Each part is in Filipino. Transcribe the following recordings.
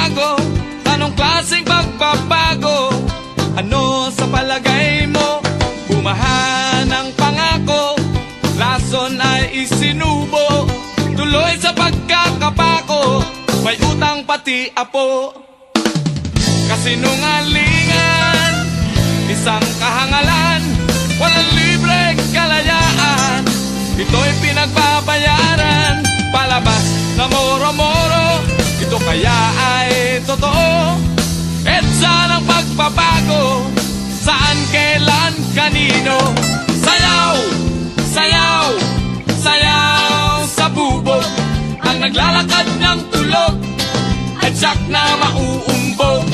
pagbabago? Anong klaseng pagbabago? Ano sa palagay mo? Bumahan ng pangako, rason ay isinubo, tuloy sa pagkakapako, may utang pati apo. Kasinungalingan, isang kahangalan, walang libreng kalayaan, ito'y pinagbabayaran, palabas na moro-moro, ito kaya ay totoo. EDSA ng pagbabago, saan, kailan, kanino? Sayaw, sayaw, sayaw sa bubog, ang naglalakad ng tulog ay tiyak na mauumbog.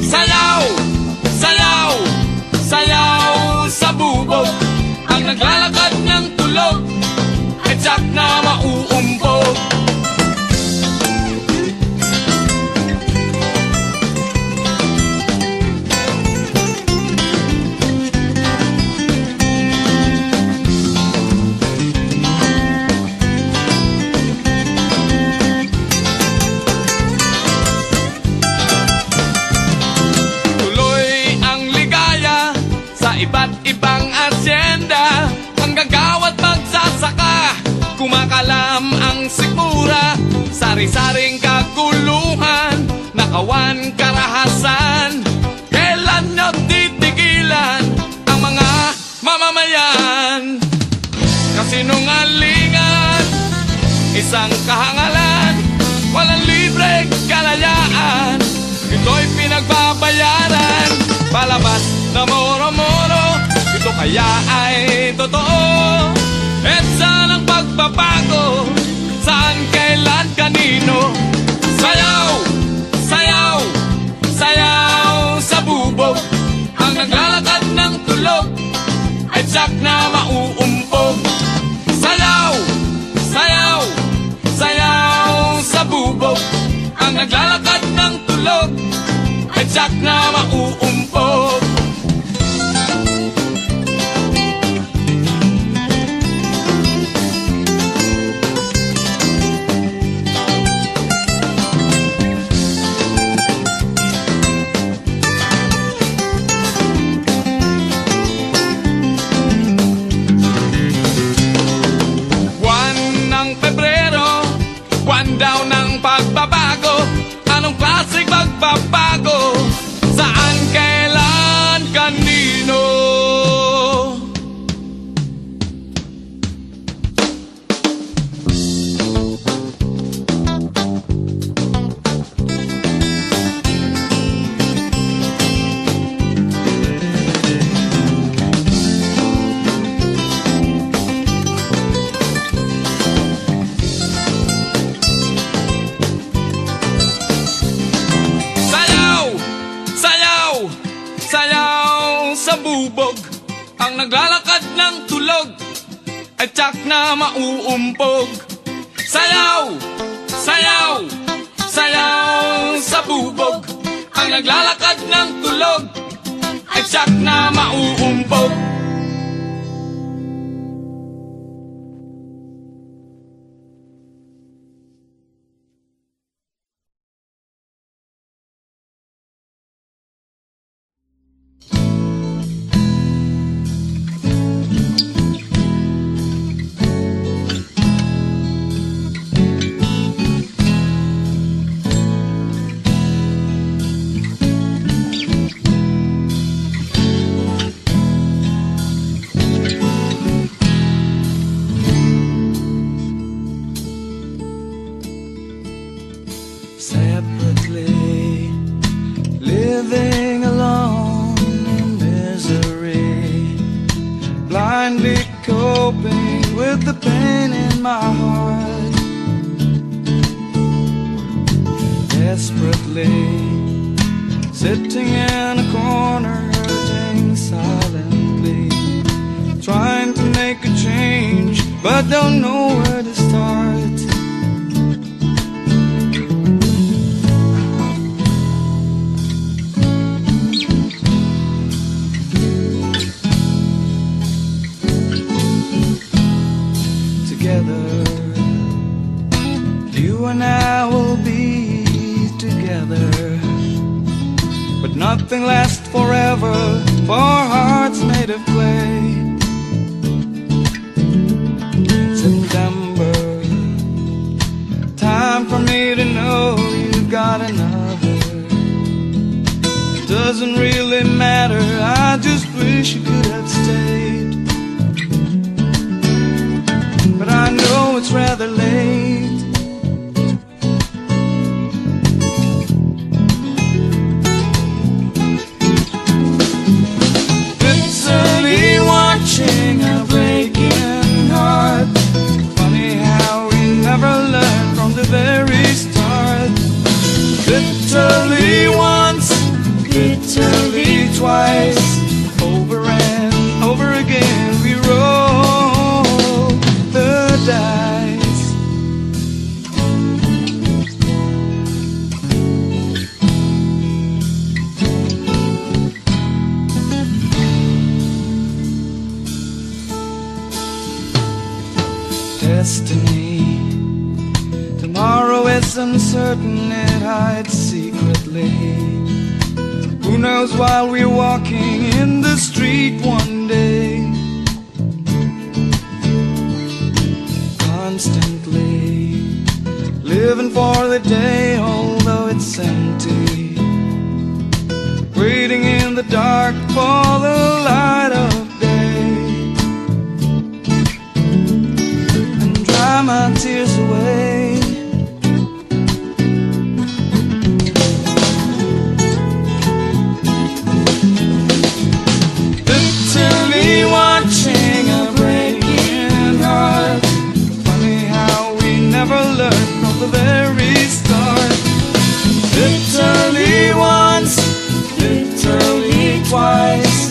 Sayaw, sayaw, sayaw sa bubog, ang naglalakad ng tulog ay tiyak na mauumbog. Iba't ibang asyenda, manggagawa't magsasaka, kumakalam ang sikmura, sari-saring kaguluhan, nakawan karahasan. Kailan nyo titigilan ang mga mamamayan? Kasinungalingan, isang kahangalan, walang libreng kalayaan, ito'y pinagbabayaran, palabas na moro-moro, ito kaya ay totoo. EDSA ng pagbabago, saan, kailan, kanino? Sayaw, sayaw, sayaw sa bubog, ang naglalakad ng tulog ay tiyak na mauumpog. Sayaw, sayaw, sayaw sa bubog, ang naglalakad ng tulog ay tiyak na mauumpog. Daw ng pagbabago, anong klaseng pagbabago? Saan, kailan, kanino? Sayaw sa bubog, ang naglalakad ng tulog ay tiyak na mauumpog. Sayaw, sayaw, sayaw sa bubog, ang naglalakad ng tulog ay tiyak na mauumpog. Separately, living alone in misery, blindly coping with the pain in my heart. Desperately, sitting in a corner, hurting silently, trying to make a change, but don't know where to start. You and I will be together nothing lasts forever for hearts made of clay. September, time for me to know you've got another. It doesn't really matter, I just wish you could have stayed. But I know it's rather late. Bitterly watching a breaking heart. Funny how we never learned from the very start. Bitterly once, bitterly twice, over and over again we roll the dice. Destiny, tomorrow is uncertain, it hides secretly. Who knows while we're walking in the street one day. Constantly living for the day, although it's empty. Waiting in the dark for the light of day. And dry my tears away. Watching a breaking heart. Funny how we never learned from the very start. Bitterly once, bitterly twice,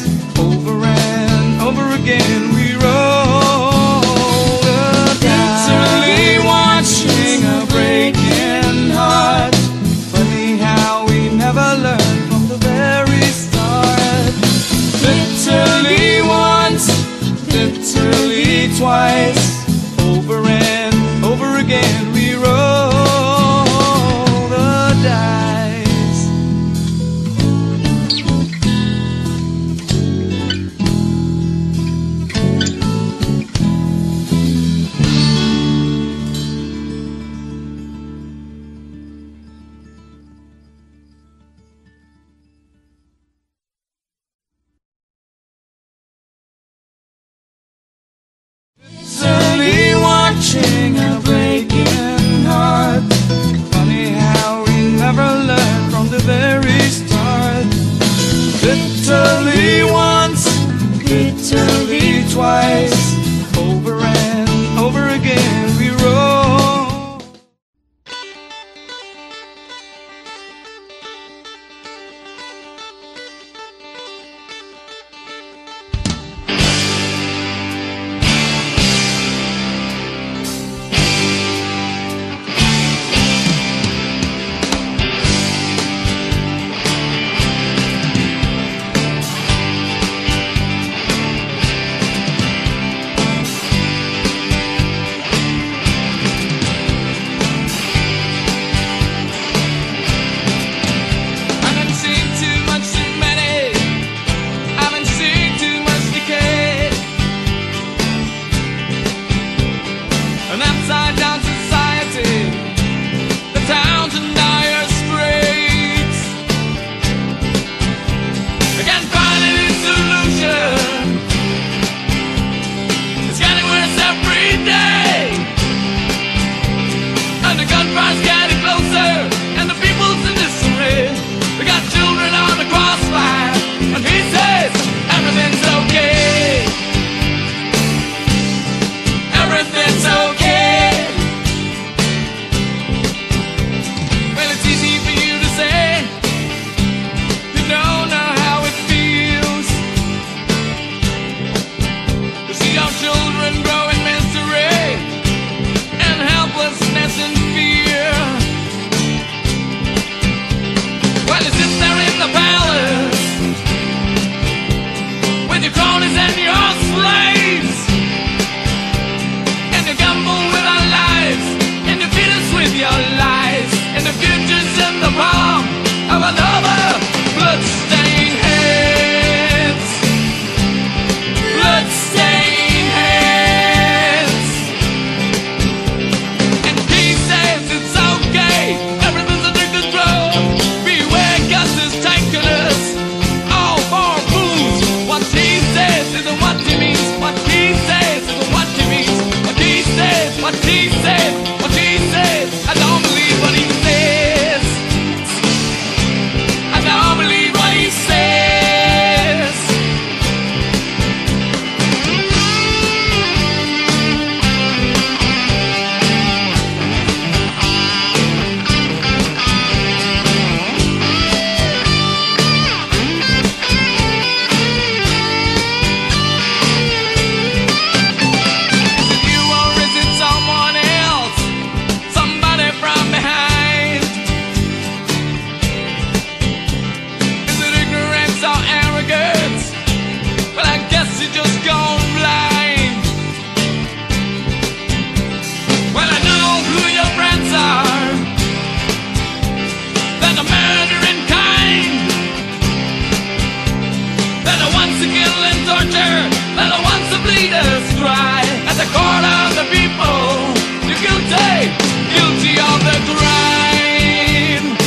court of the people. You're guilty, guilty of the crime.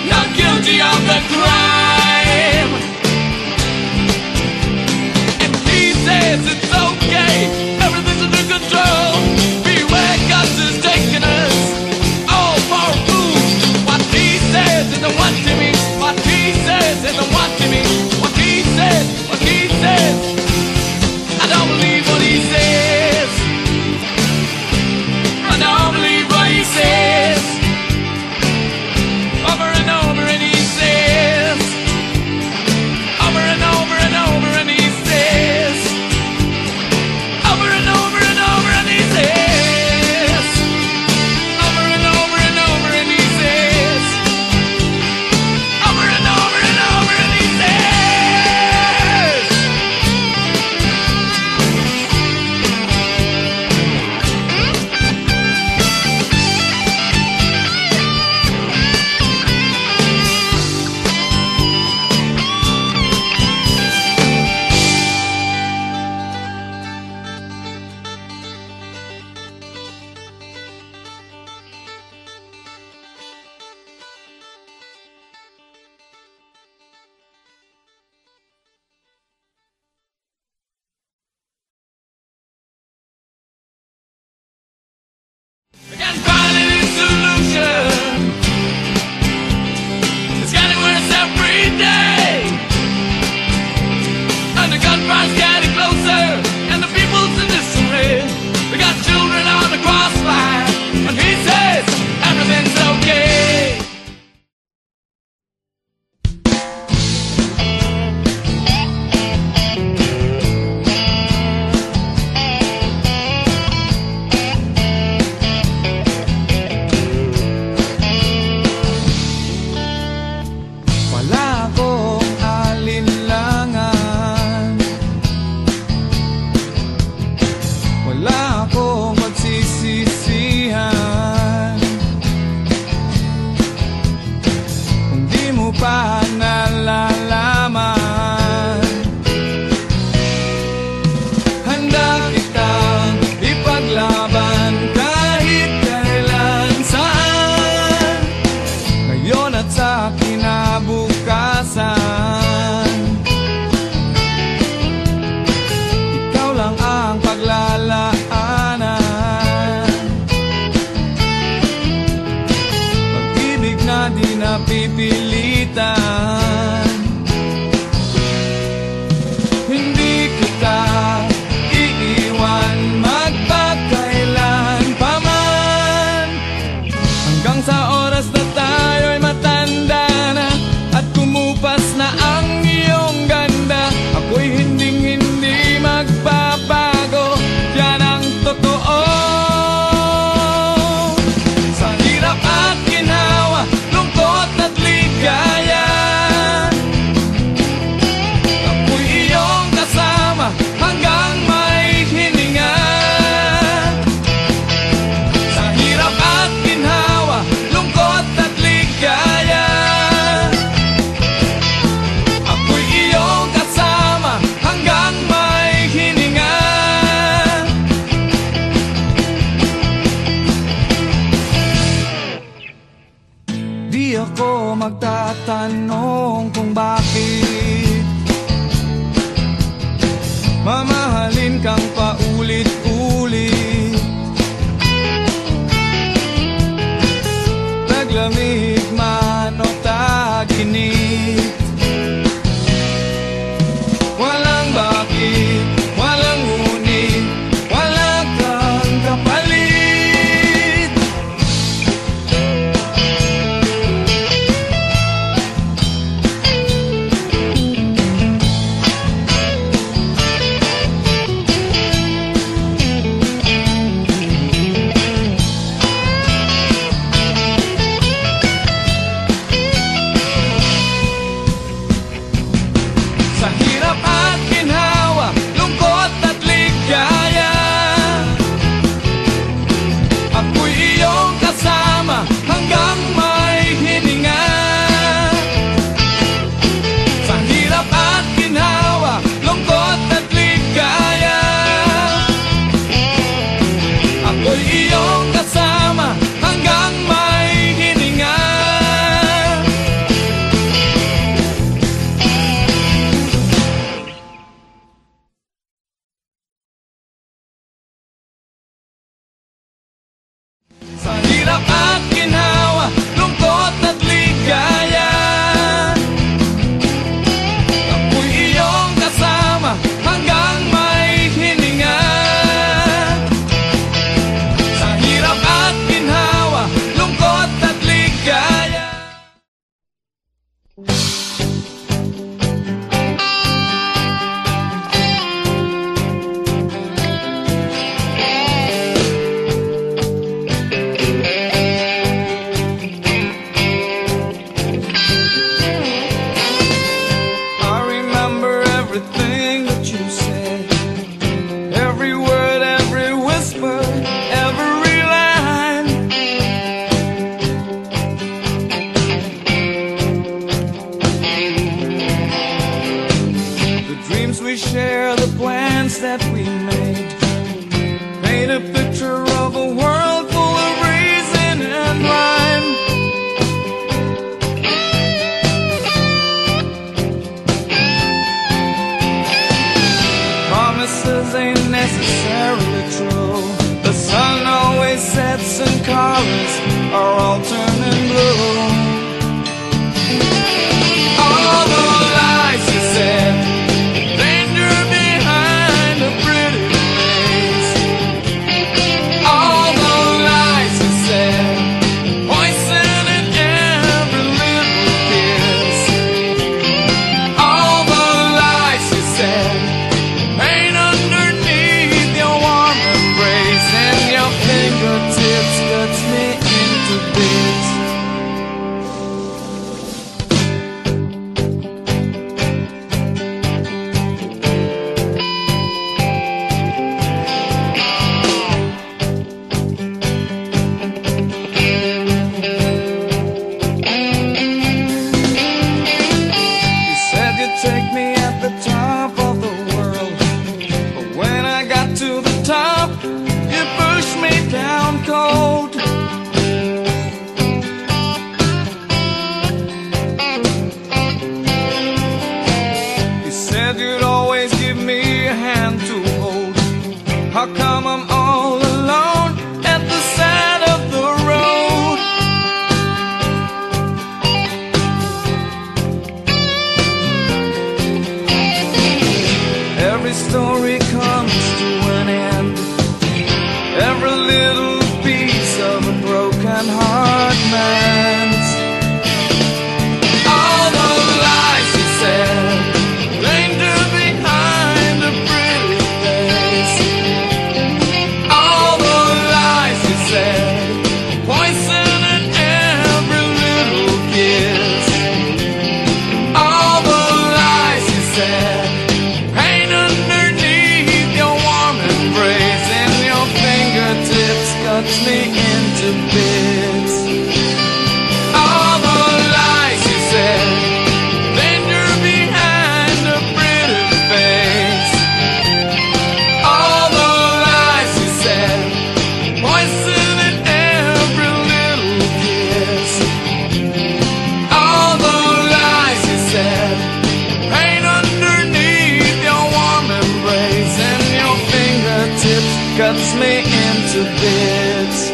Not guilty of the crime. And he says it's okay, everything's under control. Beware, God is taking us all for a fool. What he says isn't what to me. What he says isn't what to me. What he says, what he says, I don't believe what he says. I don't believe what he says. Over and over and he says. Over and over and over and he says. Over and over and over and he says. Over and over and over and he says. Over and over and over and he says. We can't find any solution. It's getting worse every day. And the gunfire's getting closer, and the people's in disarray. We got children on the crossfire, and he says everything's okay. Wala akong alinlangan, wala akong magsisisihan. Kung di mo pa nalalaman, handa kitang ipaglaban kahit kailan saan. Ngayon at sa kinabukasan, ikaw lang ang paglalaanan. Pag-ibig na di napipilitan, hindi kita iiwan magpakailan pa man. Hanggang sa oras na tayo'y matanda na at kumupas na ang iyong ganda, ako'y hinding-hindi magbabago. Yan ang totoo. Sa hirap at ginawa, lungkot at ligaya, ako'y iyong kasama hanggang may hininga. Sa hirap at ginhawa, lungkot at ligaya, ako'y iyong kasama hanggang may hininga. Di ako magtatanong kung bakit mamahalin kang paulit-ulit. Taglamig man o taginit, walang bakit, walang ngunit, wala kang kapalit. cuts me into bits.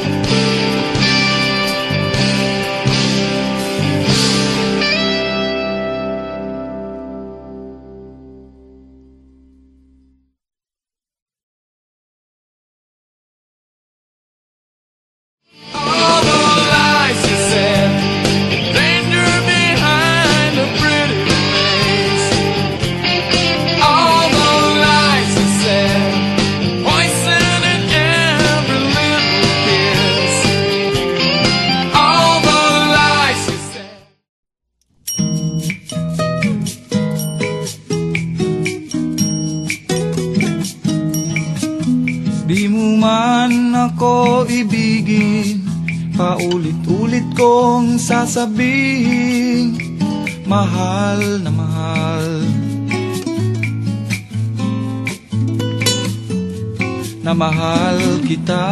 Di mo man ako ibigin, paulit-ulit kong sasabihin, mahal na mahal. Na mahal kita.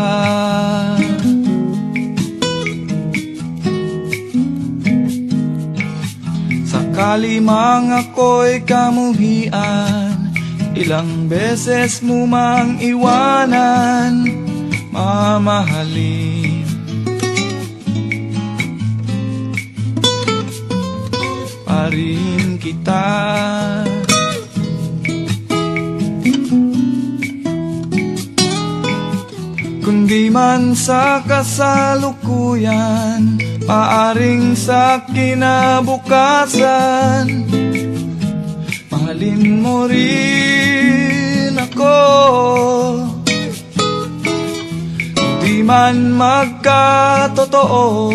Sakali mang ako'y kamuhian, ilang beses mo mang iwanan, mamahalin pa rin kita. Kundi man sa kasalukuyan, maaring sa kinabukasan mahalin mo rin ako. Di man magkatotoo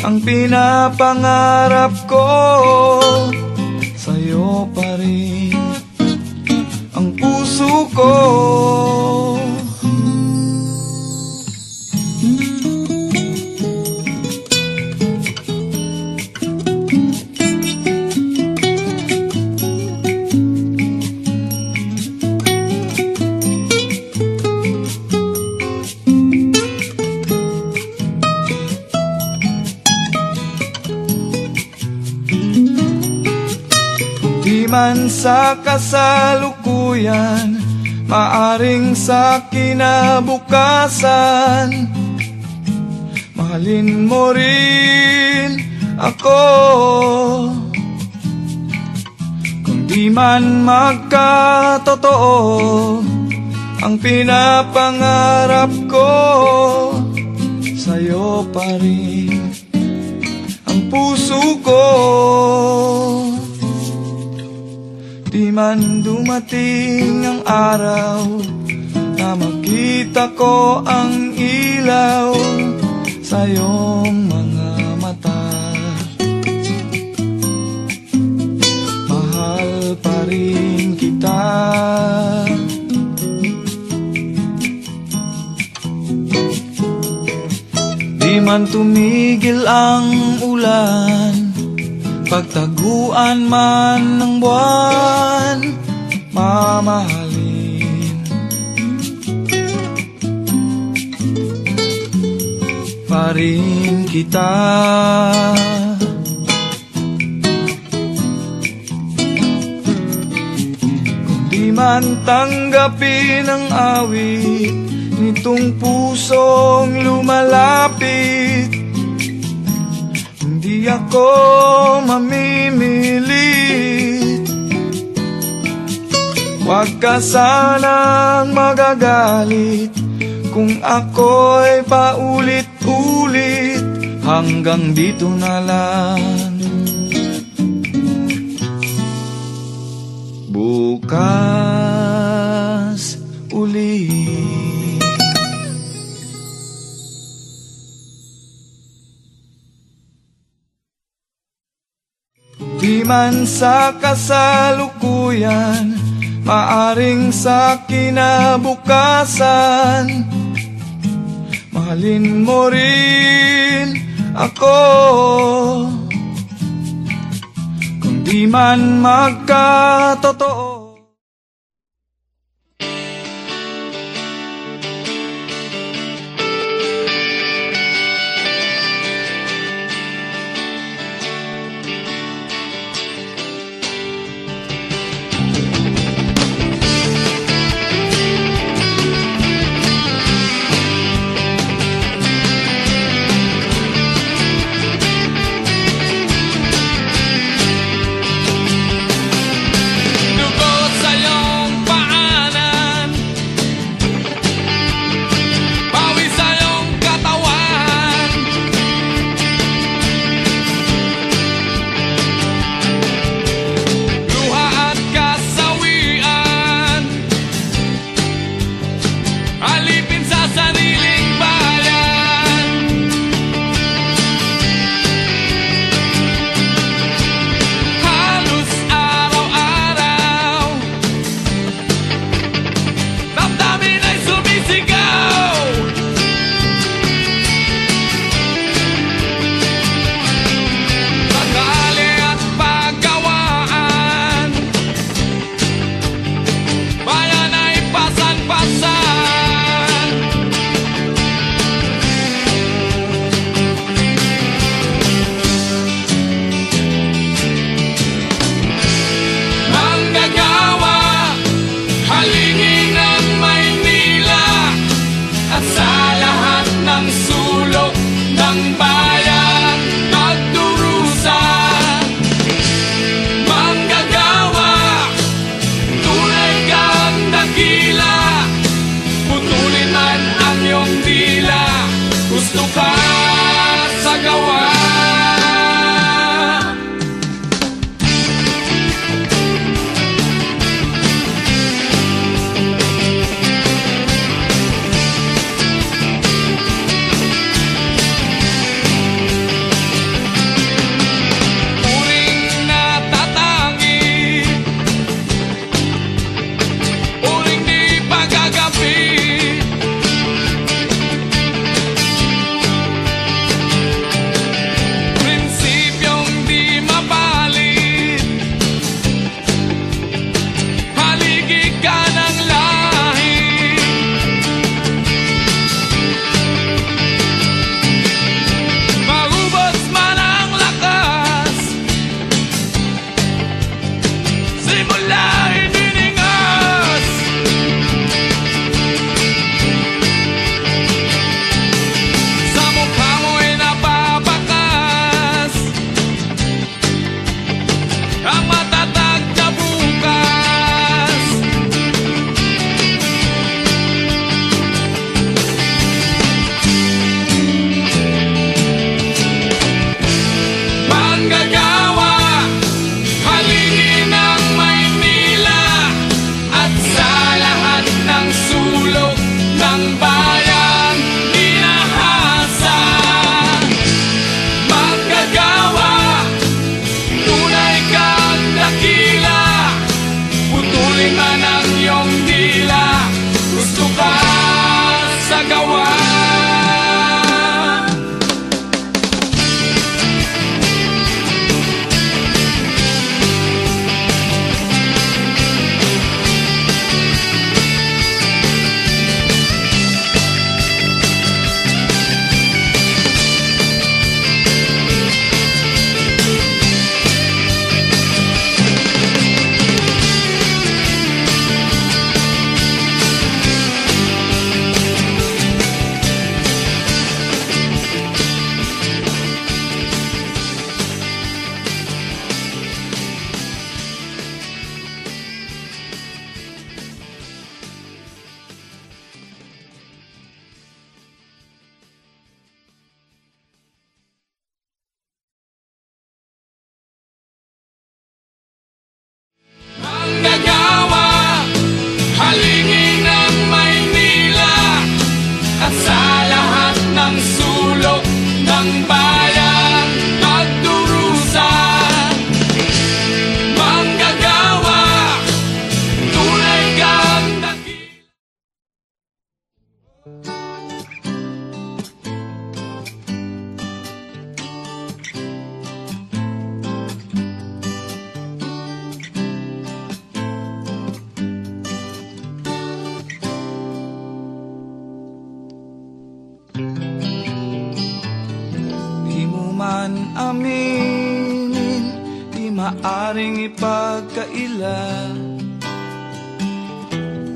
ang pinapangarap ko, sa'yo pa rin ang puso ko. Man sa kasalukuyan, maaring sa kinabukasan mahalin mo rin ako. Kung di man magkatotoo ang pinapangarap ko, sa'yo pa rin ang puso ko. Di man dumating ang araw na makita ko ang ilaw sa iyong mga mata, mahal pa rin kita. Di man tumigil ang ulan, pagtaguan man ng buwan, mamahalin pa rin kita. Kung di man tanggapin ang awit nitong pusong lumalapit, di ako mamimilit. Huwag ka sanang magagalit kung ako'y paulit-ulit. Hanggang dito na lang. Bukas ulit. Di man sa kasalukuyan, maaring sa kinabukasan mahalin mo rin ako. Kung di man magkatotoo. No manggagawa, halingin ng Maynila at sa lahat ng sulok ng bayan magdurusa. Manggagawa, tunay kang dakila. Di mo man aminin, di maaring ipagkaila.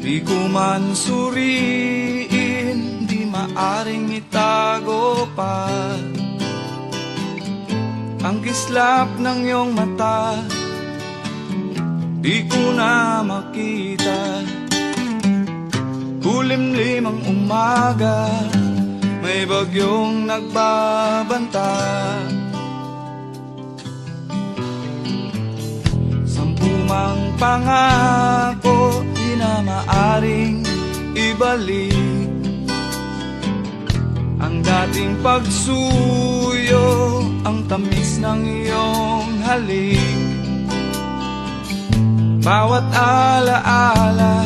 Di ko man suriin, di maaring itago pa. Ang kislap ng iyong mata, di ko na makita. Kulimlim ang umaga, may bagyong nagbabanta. Sampumang pangako, di na maaring ibalik. Ang dating pagsuyo, ang tamis ng iyong halik. Bawat alaala,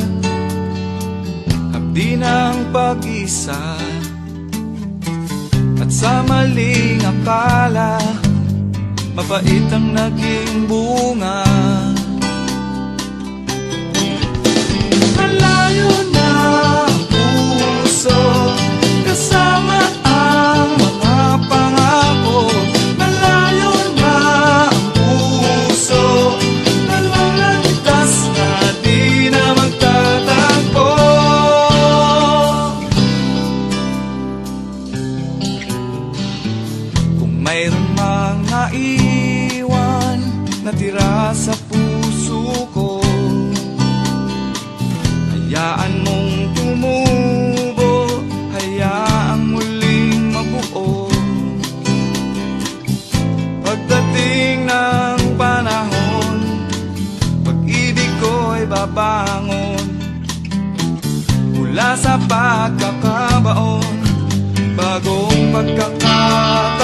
habdi ng pag-isa. At sa maling akala, mapait ang naging bunga. Malayo na ang puso, kasama ang mga pangako. Malayo na ang puso, dalawang landas na di na magtatagpo. Kung mayroon mang naiwan na tira sa puso ko, hayaan mong tumubo, hayaang muling mabuo. Pagdating ng panahon, pag-ibig ko'y babangon. Mula sa pagkakabaon, bagong pagkakabaon.